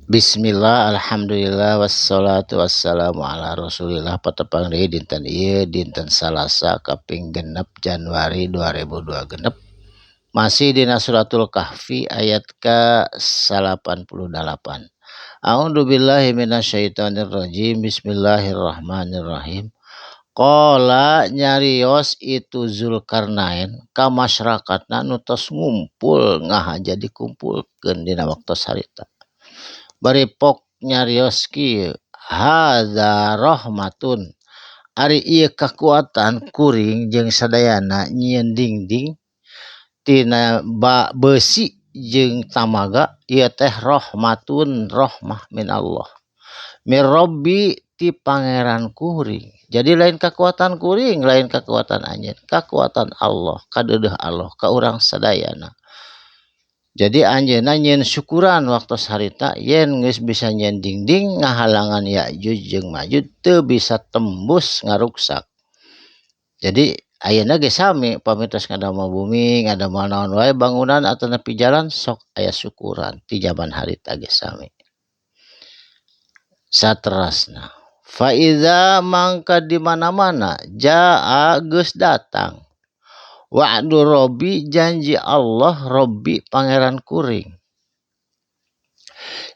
Bismillah, alhamdulillah, wassalatu wassalamu ala rasulillah. Patepang deui dinten ieu dinten Salasa kaping genep Januari 2002 genep. Masih dina suratul kahfi ayat ke 88. A'udzu billahi minasyaitonir rajim. Bismillahirrahmanirrahim. Qala nyarios itu Zulkarnain ka masyarakatna nu tos ngumpul ngahaja dikumpulkeun dina waktu sarita. Bari pok nyarios kieu hadza rahmatun ari ieu kakuatan kuring jeung sadayana nyieun dingding tina besi jeung tamaga ieu teh rahmatun rahmah min Allah mir Rabbi ti pangeran kuring. Jadi lain kekuatan kuring, lain kekuatan anjeun, kekuatan Allah, kadeudeuh Allah ka urang sadayana. Jadi anjeunna nyieun syukuran waktu harita yen geus bisa nyieun dingding ngahalangan Ya'juj jeung Ma'juj teu bisa tembus ngaruksak. Jadi ayeuna ge sami pamitos ngadamel bumi, ngadamel naon wae bangunan atau nepi jalan sok aya syukuran ti jaman harita ge sami. Saterasna fa iza mangka di mana-mana jaa geus datang wa'du Rabbi janji Allah Rabbi pangeran kuring.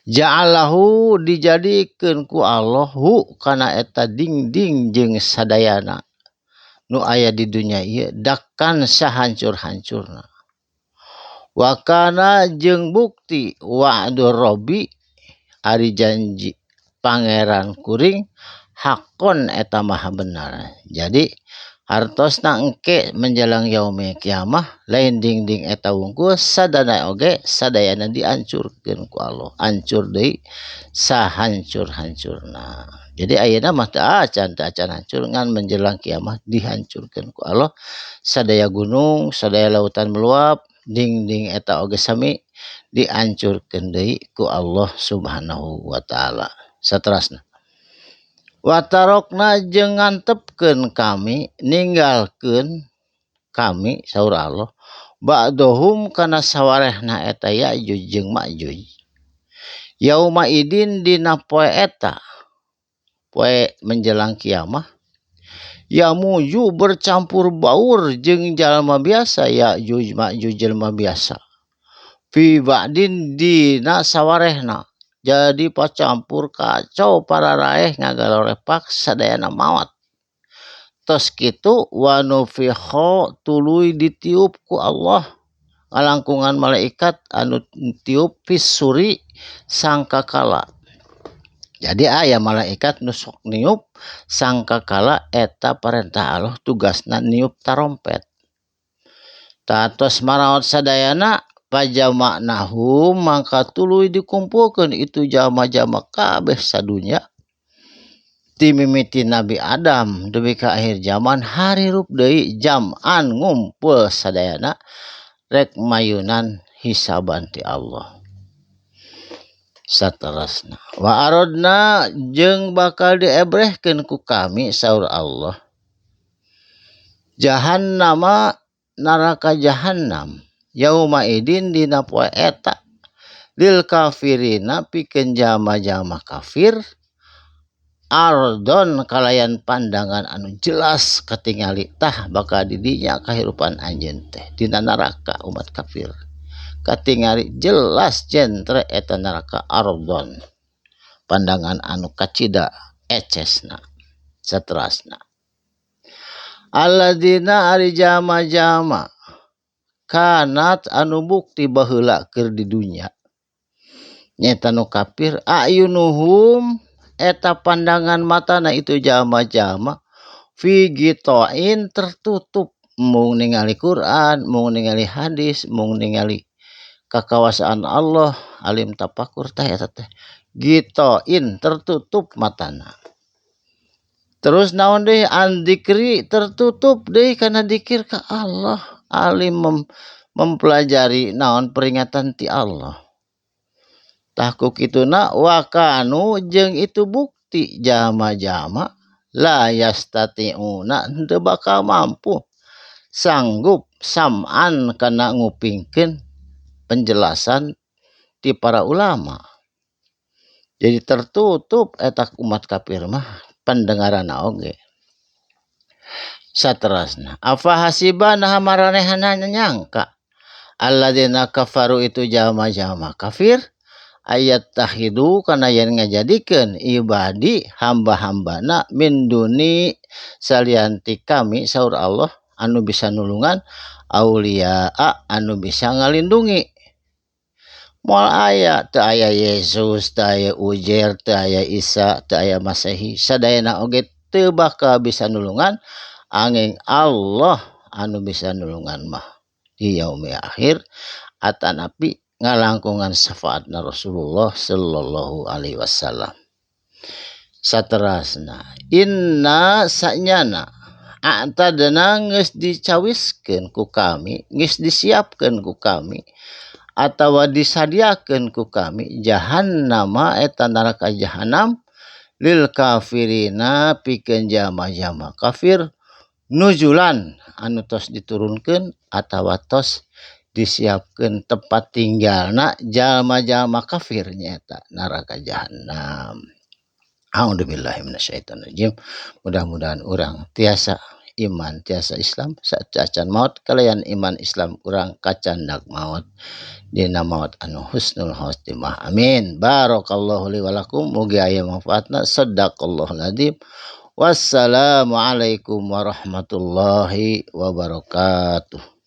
Ja'alahu dijadikeun ku Allah hu kana eta dingding jeung sadayana nu aya di dunya ieu dakkan sahancur-hancurna. Wa kana jeung bukti wa'du Rabbi ari janji pangeran kuring hakon eta maha benar. Jadi hartosna engke menjelang yaumil kiamah lain dingding eta wungkul sadana oge sadayana dihancurkeun ku Allah. Hancur deui sahancur-hancurna. Jadi ayeuna mah teu acan hancur ngan menjelang kiamah dihancurkeun ku Allah. Sadaya gunung, sadaya lautan meluap, dingding eta oge sami dihancurkeun deui ku Allah Subhanahu wa taala. Saterasna watarokna jeung ngantepkeun kami ninggalkeun kami saur Allah ba'dohum kana sawarehna eta Ya'juj jeung Ma'juj yauma idin dina poe eta poe menjelang kiamah yamuju bercampur baur jeung jalma biasa Ya'juj Ma'juj jalma biasa fi ba'din dina sawarehna. Jadi pacampur kacau para raeh ngagalorepak sadayana maot. Tos kitu wa nufikha tuluy ditiup ku Allah ngalangkungan malaikat anu tiup fisuri sangkakala. Jadi aya malaikat nu sok niup sangkakala eta parentah Allah tugasna niup tarompet. Tatos maraot sadayana pajamaknahum mangka tuluy dikumpulkeun itu jalma-jalma kabeh sadunya ti mimiti Nabi Adam dugi ka akhir zaman harirup deui jam'an ngumpul sadayana rek mayunan hisaban ti Allah. Saterasna wa aradna jeung bakal diebrehkeun ku kami saur Allah jahannama neraka jahannam yauma idin dina poe eta lil kafirina pikeun jalma-jalma kafir ardon kalayan pandangan anu jelas katingali tah bakal didinya kahirupan anjeun teh dina neraka umat kafir katingali jelas jentre eta neraka ardon pandangan anu kacida ecesna. Saterasna alladzina ari jalma-jalma kanat anu bukti baheula keur di dunya nyata nu kafir ayunuhum eta pandangan matana itu jalma-jalma fi gitoin tertutup mung ningali Quran mung ningali hadis mung ningali kakawasaan Allah alim tapakur teh eta teh gitoin tertutup matana. Terus naon deui andikri tertutup deui kana dikir ka Allah alim mempelajari naon peringatan ti Allah. Tahku kituna wa kanu jeung itu bukti jalma-jalma la yastati'una henteu bakal mampu sanggup sam'an kana ngupingkeun penjelasan ti para ulama. Jadi tertutup eta umat kafir mah pendengaran oge. Saterusna afa hasibana maranehna nyangka alladzina kafaru itu jalma-jalma kafir ayat tahidu kana yen ngajadikeun ibadi hamba-hambana min duni salianti kami saur Allah anu bisa nulungan aulia anu bisa ngalindungi. Moal aya teu aya Yesus, teu aya Uzair, teu aya Isa, teu aya Masehi, sadayana oge teu bakal bisa nulungan angin Allah anu bisa nulungan mah di yaumil akhir atanapi ngalangkungan syafaatna Rasulullah sallallahu alaihi wasallam. Saterasna inna sanyana a'tadna geus dicawiskeun ku kami, geus disiapkeun ku kami atawa disadiakeun ku kami jahannama eta neraka jahanam lil kafirina pikeun jalma-jalma kafir nujulan anu tos diturunkeun atawa tos disiapkeun tempat tinggalna jalma-jalma kafir nyaeta neraka jahanam. A'udzubillahi minasyaitonirrajim. Mudah-mudahan urang tiasa iman tiasa Islam sacacan maut kalian iman Islam urang kacandak maut dina maut anu husnul khotimah amin. Barakallahu li wa lakum mugi aya manfaatna sadaqallahul adzim. Wassalamualaikum warahmatullahi wabarakatuh.